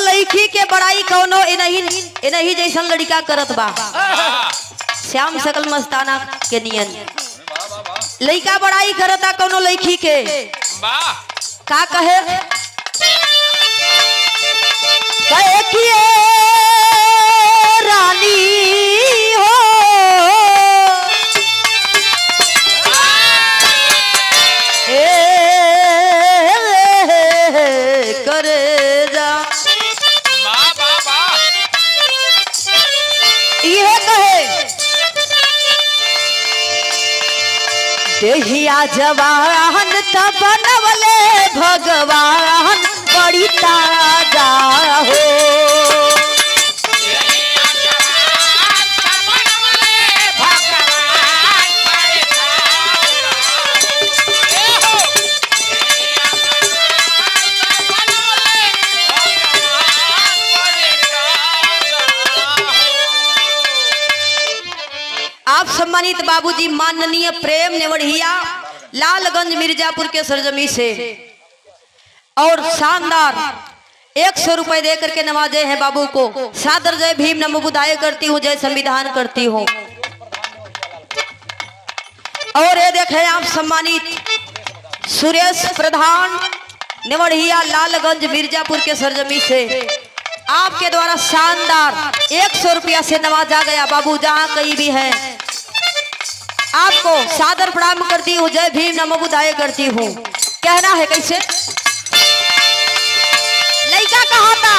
लड़की के बड़ाई कौनो इनही जैसन लड़का करत बा। श्याम सकल मस्ताना के नियन लड़का बड़ाई करता कौनो लड़की के का कहे किए रानी हो करे जा ये कहे देहिया जवान तब बनवले भगवान बड़ी ताजा हो। आप सम्मानित बाबूजी माननीय प्रेम नेवढ़िया लालगंज मिर्जापुर के सरजमी से और शानदार 100 रुपए दे करके नवाजे हैं बाबू को। सादर जय भीम नमो बुधाय करती हूँ, जय संविधान करती हूँ। और ये देखें आप सम्मानित सुरेश प्रधान नेवढ़िया लालगंज मिर्जापुर के सरजमी से आपके द्वारा शानदार 100 रुपया से नवाजा गया। बाबू जहां कहीं भी है आपको सादर प्रणाम करती हूँ, जय भीम नमो बुधाय करती हूँ। कहना है कैसे लड़का कहा था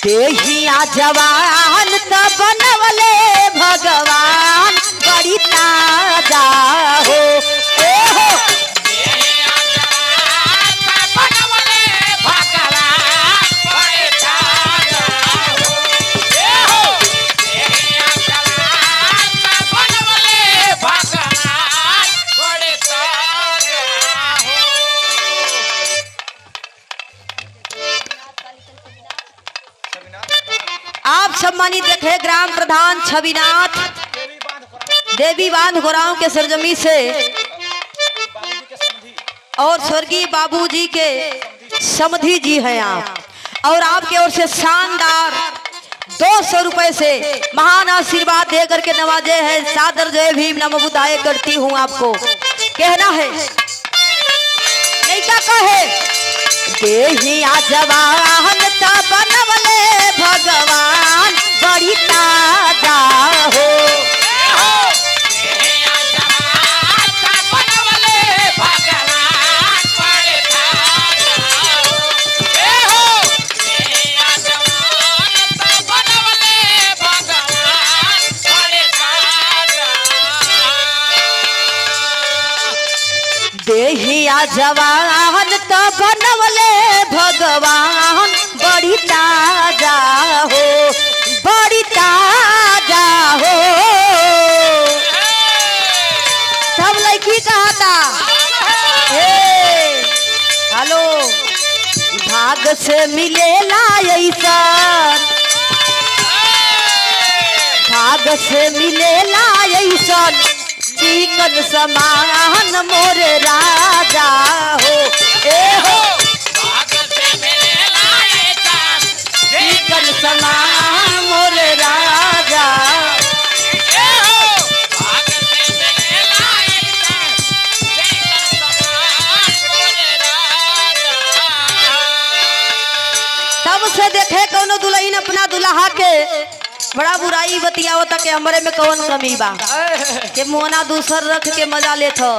देहिया जवान तब बनवले भगवान बड़ी ताजा हो। आप सम्मानित देखे ग्राम प्रधान छविनाथ देवी बांध गोराव के सरजमी से और स्वर्गीय बाबूजी के समधी जी हैं आप, और आपके ओर से शानदार 200 रुपए से महान आशीर्वाद दे करके नवाजे हैं। सादर जय भीम नमो बुधाय करती हूँ आपको। कहना है लड़का कहे देहिया जवान तब बनवले भगवान बड़ी ताजा हो। देहिया जवान तब बनवले भगवान बड़ी ताजा हो, बड़ी ताजा हो। सब लड़की कहता हेलो भाग से मिलेला ऐसन, भाग से मिलेला ऐसन चिकन समान मोरे राजा हो। चिकन समान मोरे राजा। तब से देखे कौनो दुल्हन अपना दुल्हा के बड़ा बुराई बतियावता के हमरे में कौन कमी बा के मोना दूसर रख के मजा लेत हो।